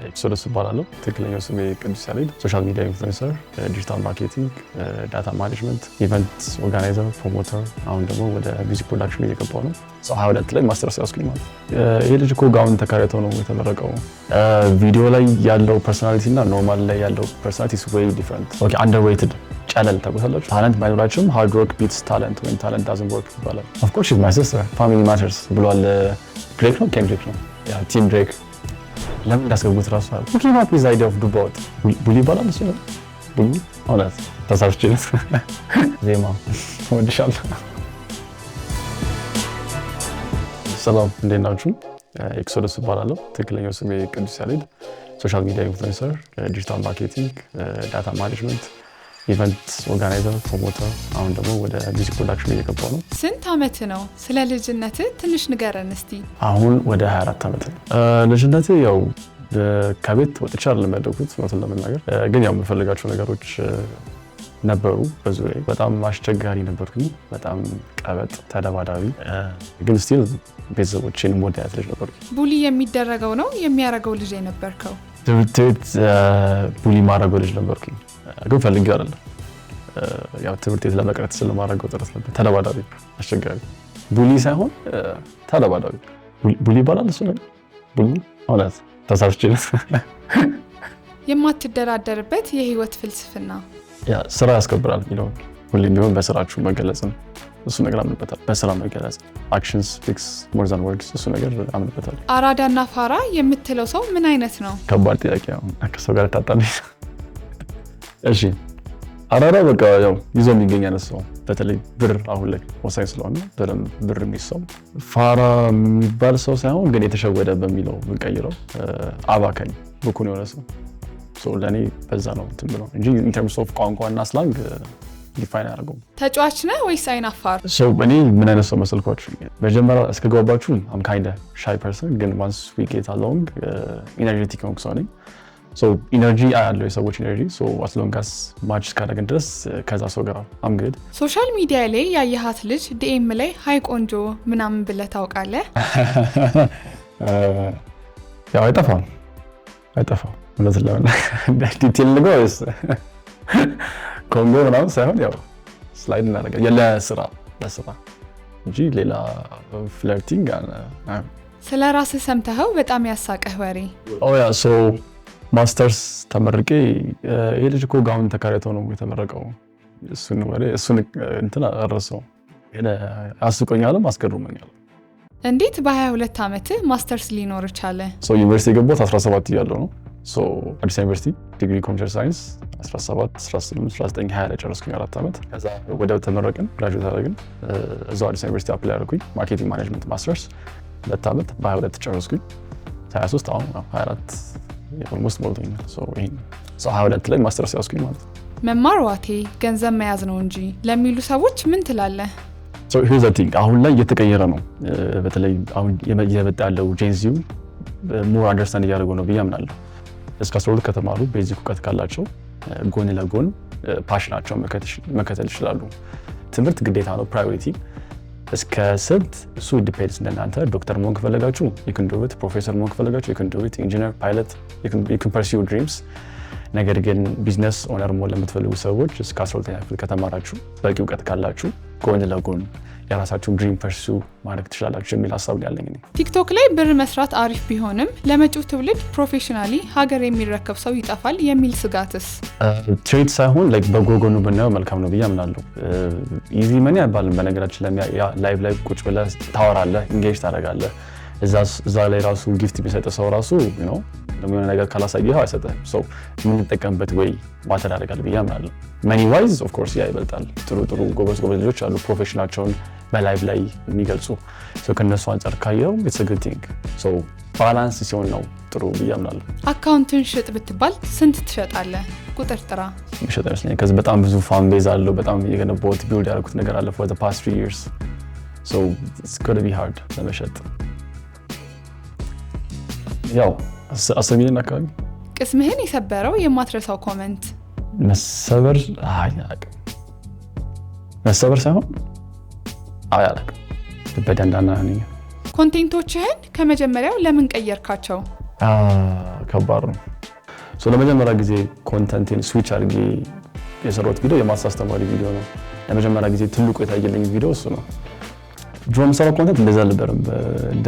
ኤክሶደስ እባላለሁ። ትክክለኛው ስሜ ቅዱስ ያሬድ። ሶሻል ሚዲያ ኢንፍሉዌንሰር፣ ዲጂታል ማርኬቲንግ፣ ዳታ ማኔጅመንት፣ ኢቨንት ኦርጋናይዘር፣ ፕሮሞተር። አሁን ደግሞ ወደ ሚውዚክ ፕሮዳክሽን እየገባሁ ነው። 22 ላይ ማስተርስ ያስኩኝ ማለት ነው። ይሄ ልጅ እኮ ጋውን ተከራይቶ ነው የተመረቀው። ቪዲዮ ላይ ያለው ፐርሶናሊቲ እና ኖርማል ላይ ያለው ፐርሶናሊቲ ኢዝ ዌይ ዲፈረንት። ኦኬ አንደርዌይትድ ጨለል ታውቁታላችሁ። ታለንት ባይኖራችሁም ሃርድ ወርክ ቢትስ ታለንት ወይም ታለንት ዳዝንት ወርክ ይባላል። ኦፍ ኮርስ ሺ ኢዝ ማይ ሲስተር ፋሚሊ ማተርስ ብሏል። ድሬክ ነው ኬንድሪክ ነው ያ ቲም ድሬክ ለምን እንዳስገቡት ራሱ አለ ኦኬ ማፕ ኢዝ አይዲያ ኦፍ ዱባውት ቡሊ ይባላል እሱ ነው ቡሊ ሆነስ ተሳስቼ ዜማ ወድሻለሁ። ሰላም እንዴት ናችሁ? ኤክሶደስ እባላለሁ። ትክክለኛው ስሜ ቅዱስ ያሬድ። ሶሻል ሚዲያ ኢንፍሉዌንሰር፣ ዲጂታል ማርኬቲንግ፣ ዳታ ማኔጅመንት፣ ኢቨንት ኦርጋናይዘር፣ ፕሮሞተር። አሁን ደግሞ ወደ ሚውዚክ ፕሮዳክሽን እየገባሁ ነው። ስንት ዓመት ነው? ስለ ልጅነት ትንሽ ንገረን እስቲ። አሁን ወደ 24 ዓመት ነው። ልጅነቴ ያው ከቤት ወጥቼ አይደለም ያደግኩት እውነቱን ለመናገር ግን ያው የምፈልጋቸው ነገሮች ነበሩ በዙሪያዬ። በጣም አስቸጋሪ ነበርኩኝ፣ በጣም ቀበጥ ተደባዳቢ፣ ግን ስቲል ቤተሰቦቼን ወዳያት ልጅ ነበርኩኝ። ቡሊ የሚደረገው ነው የሚያረገው ልጅ የነበርከው? ትምህርት ቤት ቡሊ ማድረገው ልጅ ነበርኩኝ፣ ግን ፈልጌው አይደለም። ያው ትምህርት ቤት ለመቅረት ስለማድረገው ጥረት ነበር። ተደባዳቢ፣ አስቸጋሪ ቡሊ ሳይሆን ተደባዳቢ። ቡሊ ይባላል እሱ ነው ቡሊ ሆነስ ተሳስቼ የማትደራደርበት የህይወት ፍልስፍና? ያ ስራ ያስከብራል የሚለው ሁሌም ቢሆን በስራችሁ መገለጽ ነው። እሱ ነገር አምንበታል። በስራ መገለጽ አክሽንስ ስፒክስ ሞር ዛን ወርድስ፣ እሱ ነገር አምንበታል። አራዳና ፋራ የምትለው ሰው ምን አይነት ነው? ከባድ ጥያቄ ነው። ከሰው ጋር ታጣልኝ። እሺ አራዳ በቃ ያው ይዞ የሚገኝ አይነት ሰው፣ በተለይ ብር አሁን ላይ ወሳኝ ስለሆነ በደንብ ብር የሚሰው። ፋራ የሚባል ሰው ሳይሆን ግን የተሸወደ በሚለው ብንቀይረው አባካኝ ብኩን የሆነ ሰው ለእኔ በዛ ነው እንትን ብለው እንጂ ኢን ተርምስ ኦፍ ቋንቋና ስላንግ ዲፋይን አያደርገውም። ተጫዋች ነህ ወይስ አይናፋር? እኔ ምን አይነት ሰው መሰልኳችሁ? መጀመሪያ እስከገባባችሁ አም ካይንድ ሻይ ፐርሰን፣ ግን ዋንስ ዊ ጌት አሎንግ ኢነርጄቲክ ሆንኩ ሰው ነኝ። ኢነርጂ አያለው የሰዎች ኢነርጂ አስ ሎንግ አስ ማች እስካደረግን ድረስ ከዛ ሰው ጋር አም ግድ። ሶሻል ሚዲያ ላይ ያየሃት ልጅ ዲኤም ላይ ሃይ ቆንጆ ምናምን ብለህ ታውቃለህ? ያው አይጠፋም እውነት ለምን ዲቴል ነው ወይስ ኮንጎ ምናምን ሳይሆን ያው ስላይድ እናደርጋለን ለስራ እንጂ ሌላ ፍለርቲንግ ስለ ራስህ ሰምተኸው በጣም ያሳቀህ ወሬ? ያ ማስተርስ ተመርቄ ይሄ ልጅ እኮ ጋውን ተከራይቶ ነው የተመረቀው። እሱን ወሬ እንትን አረሰው አስቆኛልም አስገርሞኛል። እንዴት በ22 ዓመትህ ማስተርስ ሊኖር ቻለ? ዩኒቨርሲቲ የገባሁት 17 እያለሁ ነው። አዲስ ዩኒቨርሲቲ ዲግሪ ኮምፒውተር ሳይንስ 17 18 19 20 ላይ ጨረስኩኝ 4 ዓመት። ከዛ ወደ ተመረቅን ግራጁዌት አደረግን። እዛው አዲስ ዩኒቨርሲቲ አፕላይ አደረኩኝ ማርኬቲንግ ማኔጅመንት ማስተርስ 2 ዓመት በ22 ጨረስኩኝ። 23 አሁን 24 ኦልሞስት ሞልቶኛል። ይሄን 22 ላይ ማስተርስ ያስኩኝ ማለት ነው። መማር ዋቴ ገንዘብ መያዝ ነው እንጂ ለሚሉ ሰዎች ምን ትላለህ? here's the thing አሁን ላይ እየተቀየረ ነው። በተለይ አሁን እየመጣ ያለው ጄንዚው ሞር አንደርስታንድ እያደረጉ ነው ብዬ አምናለሁ። እስከ 12 ከተማሩ ቤዚክ እውቀት ካላቸው ጎን ለጎን ፓሽናቸውን መከተል ይችላሉ። ትምህርት ግዴታ ነው፣ ፕራዮሪቲ እስከ ስንት እሱ ዲፔንድስ እንደናንተ። ዶክተር መሆን ከፈለጋችሁ you can do it፣ ፕሮፌሰር መሆን ከፈለጋችሁ you can do it፣ ኢንጂነር፣ ፓይለት you can pursue dreams። ነገር ግን ቢዝነስ ኦነር መሆን ለምትፈልጉ ሰዎች እስከ 12ኛ ክፍል ከተማራችሁ በቂ እውቀት ካላችሁ ጎን ለጎን የራሳችሁን ድሪም ፐርሱ ማድረግ ትችላላችሁ የሚል ሀሳብ ያለኝ ነው። ቲክቶክ ላይ ብር መስራት አሪፍ ቢሆንም ለመጪው ትውልድ ፕሮፌሽናሊ ሀገር የሚረከብ ሰው ይጠፋል የሚል ስጋትስ? ትሬድ ሳይሆን በጎ ጎኑ ብናየው መልካም ነው ብዬ አምናለሁ። ኢዚ መኒ አይባልም በነገራችን ላይቭ ላይ ቁጭ ብለህ ታወራለህ፣ ኢንጌጅ ታደርጋለህ። እዛ ላይ ራሱ ጊፍት ቢሰጥ ሰው ራሱ የሆነ ነገር ካላሳየኸው አይሰጥህም። የምንጠቀምበት ወይ ማተር ያደርጋል ብዬ አምናለሁ። መኒ ዋይዝ ኦፍ ኮርስ ያ ይበልጣል። ጥሩ ጎበዝ ልጆች አሉ ፕሮፌሽናቸውን በላይቭ ላይ የሚገልጹ። ከነሱ አንጻር ካየው ኢትስ አ ጉድ ቲንግ። ባላንስ ሲሆን ነው ጥሩ ብዬ አምናለሁ። አካውንትን ሽጥ ብትባል ስንት ትሸጣለህ? ቁጥር ጥራ። የሚሸጥ አይመስለኝም። ከዚህ በጣም ብዙ ፋን ቤዝ አለው። በጣም የገነባሁት ቢልድ ያደረኩት ነገር አለ for the past 3 years it's going to be hard ለመሸጥ። ያው 10 ሚሊዮን አካባቢ። ቅስምህን የሰበረው የማትረሳው ኮመንት? መሰበር ሳይሆን አላውቅም። በደንዳና ነኝ። ኮንቴንቶችህን ከመጀመሪያው ለምን ቀየርካቸው? ከባድ ነው። ለመጀመሪያ ጊዜ ኮንተንቴን ስዊች አድርጌ የሰራሁት ቪዲዮ የማትስ አስተማሪ ቪዲዮ ነው። ለመጀመሪያ ጊዜ ትልቁ የታየልኝ ቪዲዮ እሱ ነው። ድሮ የምሰራው ኮንተንት እንደዛ አልነበረም። እንደ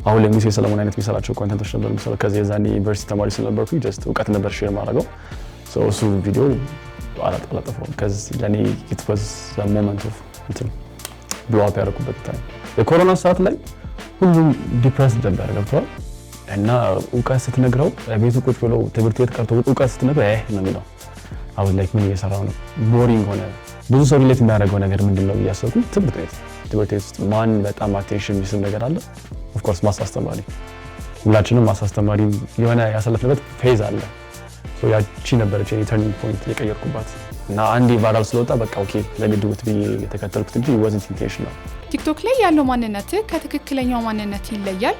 አሁን ላይ ሙሴ ሰለሞን አይነት የሚሰራቸው ኮንተንቶች ነበር የምሰራው። ከዚህ የዛኔ ዩኒቨርሲቲ ተማሪ ስለነበርኩኝ ጀስት እውቀት ነበር ሼር ማድረገው። እሱ ቪዲዮ አላጠፋውም። ከዚህ ለእኔ ኢት ዋዝ ዘ ሞመንት ኦፍ ብሎ አፕ ያደረኩበት ታይም። የኮሮና ሰዓት ላይ ሁሉም ዲፕረስድ ነበር ገብተዋል። እና እውቀት ስትነግረው ቤቱ ቁጭ ብሎ ትምህርት ቤት ቀርቶ እውቀት ስትነግረው ነው የሚለው። አሁን ላይ ምን እየሰራው ነው? ቦሪንግ ሆነ። ብዙ ሰው ሪሌት የሚያደርገው ነገር ምንድነው ብያሰብኩኝ ትምህርት ቤት ውስጥ ማን በጣም አቴንሽን የሚስብ ነገር አለ? ኦፍ ኮርስ ማትስ አስተማሪ። ሁላችንም ማትስ አስተማሪ የሆነ ያሳለፍንበት ፌዝ አለ። ያቺ ነበረች የተርኒንግ ፖይንት የቀየርኩባት እና አንዴ ቫይራል ስለወጣ በቃ ኦኬ ለሚድውት ብዬ የተከተልኩት እንጂ wasn't intentional። ቲክቶክ ላይ ያለው ማንነት ከትክክለኛው ማንነት ይለያል?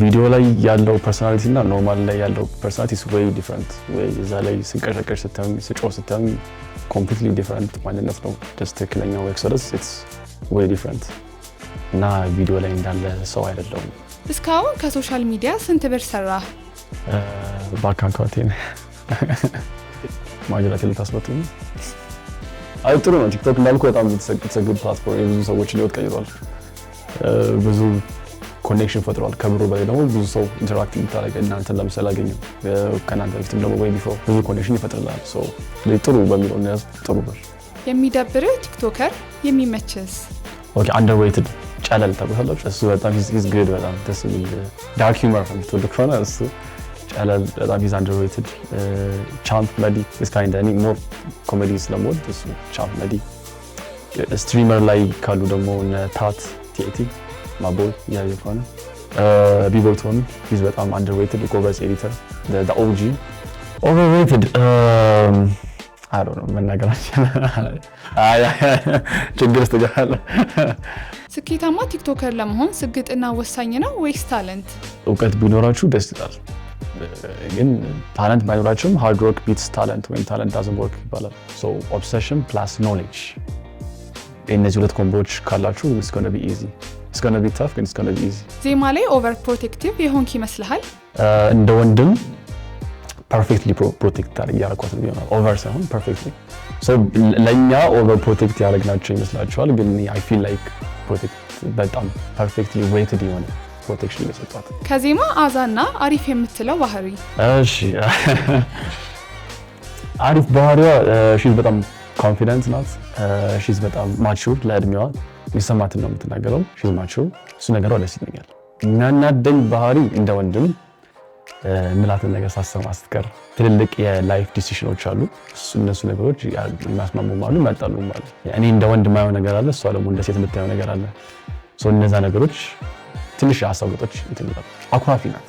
ቪዲዮ ላይ ያለው ፐርሶናሊቲ እና ኖርማል ላይ ያለው ፐርሶናሊቲ is way different። ወይ እዛ ላይ ስንቀሸቀሽ ስታዩኝ ስጮህ ስታዩኝ completely different ማንነት ነው። just ትክክለኛው ኤክሶደስ it's way different እና ቪዲዮ ላይ እንዳለ ሰው አይደለም። እስካሁን ከሶሻል ሚዲያ ስንት ብር ሰራህ? ባካንካቴን ማጅራት ልታስመጡኝ። አይ ጥሩ ነው። ቲክቶክ እንዳልኩ በጣም የተሰገደ ፕላትፎርም የብዙ ሰዎች ህይወት ቀይሯል። ብዙ ኮኔክሽን ፈጥሯል። ከብሩ በላይ ደግሞ ብዙ ሰው ኢንተራክት እንድታደርግ እናንተን ለምሳሌ አገኘው ከእናንተ በፊትም ደግሞ ወይ ቢፎር ብዙ ኮኔክሽን ይፈጥርላል። ጥሩ በሚለው ነው ጥሩ ብር። የሚደብርህ ቲክቶከር የሚመችስ? ኦኬ አንደርዌትድ ጨለል ታውቃላችሁ። እሱ በጣም ሂዝ ግድ በጣም ደስ የሚል ዳርክ ሂውመር የምትወዱ ከሆነ እሱ ጨለል በጣም ሂዝ አንደርዌትድ። ቻምፕ መዲ is kind of ሞር ኮሜዲ ስለምወድ እሱ ቻምፕ መዲ። ስትሪመር ላይ ካሉ ደግሞ ታት ቲኤቲ ማቦል ያየው ከሆነ ቢቦቶን ሂዝ በጣም አንደርዌትድ ጎበዝ ኤዲተር the OG overrated I don't know መናገራችን ችግር ስተጋለ። ስኬታማ ቲክቶከር ለመሆን ስግጥና ወሳኝ ነው ወይስ ታለንት? እውቀት ቢኖራችሁ ደስ ይላል፣ ግን ታለንት ባይኖራችሁም ሃርድ ወርክ ቢትስ ታለንት ወይም ታለንት ዳዝንት ወርክ ይባላል። ሶ ኦብሰሽን ፕላስ ኖሌጅ እነዚህ ሁለት ኮምቦዎች ካላችሁ it's going to be easy. It's going to be tough ግን it's going to be easy። ዜማ ላይ ኦቨር ፕሮቴክቲቭ የሆንክ ይመስልሃል? እንደ ወንድም ፐርፌክትሊ ፕሮቴክት ያደረኳት ነው ኦቨር ሳይሆን ፐርፌክትሊ። ሶ ለኛ ኦቨር ፕሮቴክት ያደረግናቸው ይመስላችኋል፣ ግን አይ ፊል ላይክ ፕሮቴክት በጣም ፐርፌክትሊ ዌይትድ የሆነ ፕሮቴክሽን እየሰጧት። ከዜማ አዛና አሪፍ የምትለው ባህሪ? እሺ አሪፍ ባህሪዋ ሺዝ በጣም ኮንፊደንት ናት። ሺዝ በጣም ማቹር ለእድሜዋ የሚሰማትን ነው የምትናገረው። ሺዝ ማቹር እሱ ነገሯ ደስ ይለኛል። የሚያናደኝ ባህሪ እንደ ወንድም ምላትን ነገር ሳሰማ ስትቀር ትልልቅ የላይፍ ዲሲሽኖች አሉ። እነሱ ነገሮች የሚያስማሙም አሉ የሚያጣሉም አሉ። እኔ እንደ ወንድ የማየው ነገር አለ፣ እሷ ደግሞ እንደ ሴት የምታየው ነገር አለ። እነዛ ነገሮች ትንሽ አሳውጦች ይትላል። አኩራፊ ናት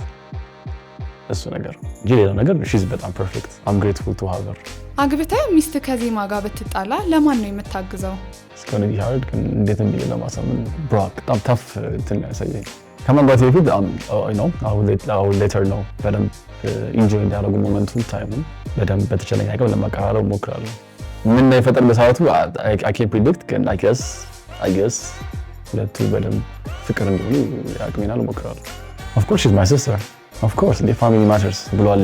እሱ ነገር እንጂ ሌላ ነገር ሺዝ በጣም ፐርፌክት። አም ግሬትፉል ቱ ሃቭ ሄር። አግብተህ ሚስት ከዜማ ጋር ብትጣላ ለማን ነው የምታግዘው? እስከሆነ ቢሃርድ ግን እንዴትም ብዬ ለማሳመን ብራክ በጣም ታፍ እንትን ያሳየኝ ከመንባት በፊት አሁን ሌተር ነው በደንብ ኢንጆይ እንዲያደርጉ ሞመንቱን ታይሙን በደንብ በተቻለኝ አቅም ለማቀራረብ እሞክራለሁ። ምን ይፈጠር በሰዓቱ አይ ካንት ፕሪዲክት፣ ግን አይ ጌስ ሁለቱ በደንብ ፍቅር እንዲሆኑ አቅሜን እሞክራለሁ። ኦፍ ኮርስ ሺዝ ማይ ሲስተር ኦፍ ኮርስ the family matters ብሏል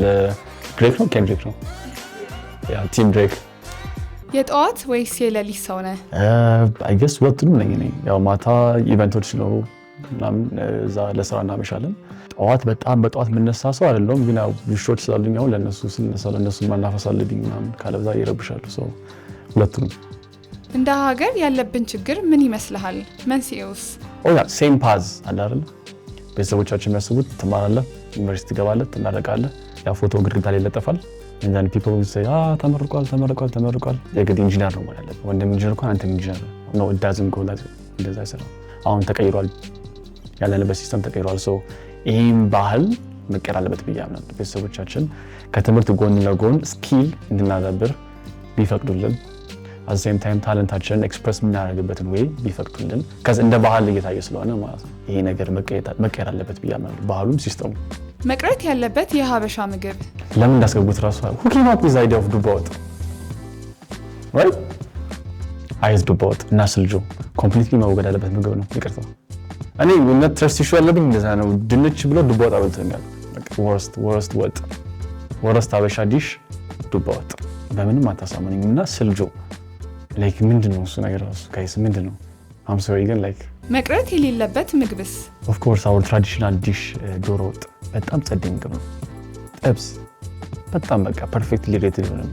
ድሬክ ነው ኬንድሪክ ነው ያ ቲም ድሬክ። የጠዋት ወይስ የሌሊት ሰው ነህ? አይ ጌስ ሁለቱንም ነኝ እኔ። ያው ማታ ኢቨንቶች ሲኖሩ ምናምን እዛ ለስራ እናመሻለን። ጠዋት በጣም በጠዋት የምነሳ ሰው አይደለሁም፣ ግን ያው ውሾች ስላሉኝ አሁን ለነሱ ስነሳ ለነሱ ማናፈስ አለብኝ ምናምን ካለበዛ ይረብሻሉ። ሰው ሁለቱንም። እንደ ሀገር ያለብን ችግር ምን ይመስልሃል? መንስኤውስ? ሴም ፓዝ አለ አይደል? ቤተሰቦቻችን የሚያስቡት ትማራለህ፣ ዩኒቨርሲቲ ትገባለህ፣ ትመረቃለህ፣ ያ ፎቶ ግድግዳ ላይ ይለጠፋል። and people will say ተመርቋል የግድ ኢንጂነር ነው ማለት ነው። ወንድም ኢንጂነር እንኳን አንተ ኢንጂነር ነው it doesn't go that እንደዛ አይሰራም። አሁን ተቀይሯል፣ ያለንበት ሲስተም ተቀይሯል። ሶ ይሄን ባህል መቀየር አለበት ብዬ አምናለሁ። ቤተሰቦቻችን ከትምህርት ጎን ለጎን ስኪል እንድናዳብር ቢፈቅዱልን፣ at the same time ታለንታችንን ኤክስፕረስ የምናደርግበትን ወይ ቢፈቅዱልን፣ ከዛ እንደ ባህል እየታየ ስለሆነ ማለት ነው ይሄ ነገር መቀየር አለበት ብዬ አምናለሁ። ባህሉም ሲስተሙ መቅረት ያለበት የሀበሻ ምግብ ለምን እንዳስገቡት ራሱ who came up with the idea of ዱባ ወጥ right? አይዝ ዱባ ወጥ እና ስልጆ ኮምፕሊትሊ መወገድ ያለበት ምግብ ነው። ይቅርታ እኔ እውነት ትረስት ኢሹ ያለብኝ እንደዛ ነው። ድንች ብሎ ዱባ ወጥ አበልቶኛል። ወርስት ወጥ ወርስት አበሻ ዲሽ ዱባ ወጥ በምንም አታሳመነኝም እና ስልጆ ላይክ ምንድነው እሱ ነገር ራሱ ጋይስ ምንድነው I'm sorry ግን ላይክ መቅረት የሌለበት ምግብስ of course our traditional dish ዶሮ ወጥ በጣም ጸዴ ምግብ ነው ጥብስ በጣም በቃ ፐርፌክትሊ ሬትድ ነው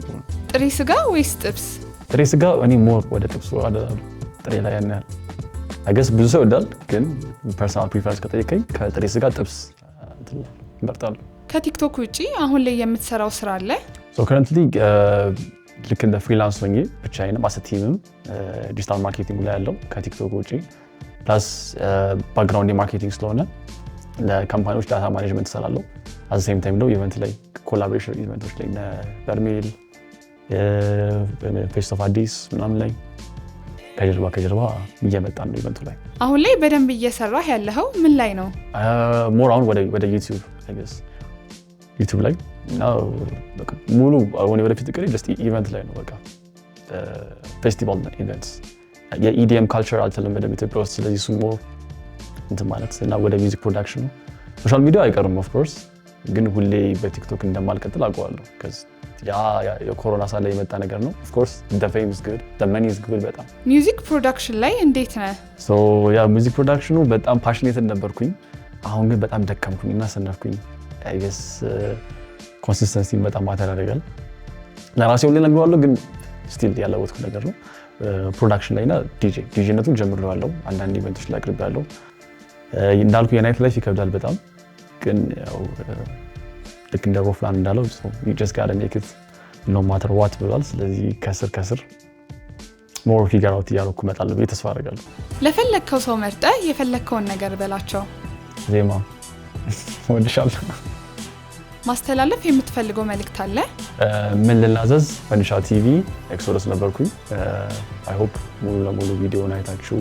ጥሬ ስጋ ወይስ ጥብስ ጥሬ ስጋ እኔ ሞር ወደ ጥብሱ አደላለሁ ጥሬ ላይ ያናል I guess ብዙ ሰው ይወዳል ግን ፐርሰናል ፕሪፈረንስ ከጠየቀኝ ከጥሬ ስጋ ጥብስ እመርጣለሁ ከቲክቶክ ውጪ አሁን ላይ የምትሰራው ስራ አለ so currently ልክ እንደ ፍሪላንስ ሆኜ ብቻዬንም አሰቲምም ዲጂታል ማርኬቲንግ ላይ ያለው ከቲክቶክ ውጪ ፕላስ ባክግራውንድ ማርኬቲንግ ስለሆነ ለካምፓኒዎች ዳታ ማኔጅመንት እሰራለሁ at the same time ነው ኢቨንት ላይ ኮላቦሬሽን ኢቨንቶች ላይ በርሜል ፌስት ኦፍ አዲስ ምናምን ላይ ከጀርባ እየመጣን ነው ኢቨንቱ ላይ አሁን ላይ በደንብ እየሰራህ ያለኸው ምን ላይ ነው ሞር አሁን ወደ ዩቲዩብ I guess ዩቲዩብ ላይ በቃ ሙሉ አሁን ወደፊት እቅዴ ጀስት ኢቨንት ላይ ነው በቃ ፌስቲቫል ኢቨንትስ የኢዲኤም ካልቸር አልተለመደም ኢትዮጵያ ውስጥ ስለዚህ እሱ ሞር እንትን ማለት እና ወደ ሚውዚክ ፕሮዳክሽን ሶሻል ሚዲያ አይቀርም ኦፍ ኮርስ ግን ሁሌ በቲክቶክ እንደማልቀጥል አውቀዋለሁ ያ የኮሮና ሳለ የመጣ ነገር ነው ኦፍ ኮርስ the fame is good the money is good በጣም ሚውዚክ ፕሮዳክሽን ላይ እንዴት ነህ ሶ ያ ሚውዚክ ፕሮዳክሽኑ በጣም ፓሽኔትድ ነበርኩኝ አሁን ግን በጣም ደከምኩኝና ሰነፍኩኝ I guess ኮንሲስተንሲ በጣም ማተር ያደርጋል ለራሴ ሁሌ ነግረዋለሁ ግን ስቲል ያለወጥኩ ነገር ነው ፕሮዳክሽን ላይና ዲጄነቱን ጀምሬዋለሁ አንዳንድ ኢቨንቶች ላይ አቅርቤያለሁ እንዳልኩ የናይት ላይፍ ይከብዳል በጣም ግን ያው ልክ እንደ ሮፍላን እንዳለው you just gotta make it no matter what ብሏል ስለዚህ ከስር ሞር ፊገር አውት እያደረኩ እመጣለሁ ብዬ ተስፋ አደርጋለሁ ለፈለግከው ሰው መርጠህ የፈለግከውን ነገር በላቸው ዜማ ወድሻለሁ ማስተላለፍ የምትፈልገው መልእክት አለ ምን ልናዘዝ ፈንዲሻ ቲቪ ኤክሶደስ ነበርኩኝ I hope ሙሉ ለሙሉ ቪዲዮውን አይታችሁ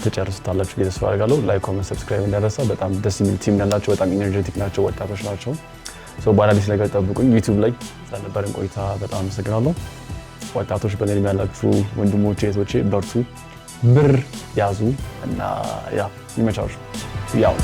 ተጨርሱታላችሁ ተስፋ አደርጋለሁ ላይክ ኮሜንት ሰብስክራይብ እንዳረሳ በጣም ደስ የሚል ቲም ያላችሁ በጣም ኢነርጂቲክ ናቸው ወጣቶች ናቸው ሶ በአዲስ ነገር ጠብቁኝ ዩቲዩብ ላይ ስለነበረን ቆይታ በጣም አመሰግናለሁ ወጣቶች በእኔም ያላችሁ ወንድሞቼ እህቶቼ በርቱ ብር ያዙ እና ያ ይመቻችሁ ያው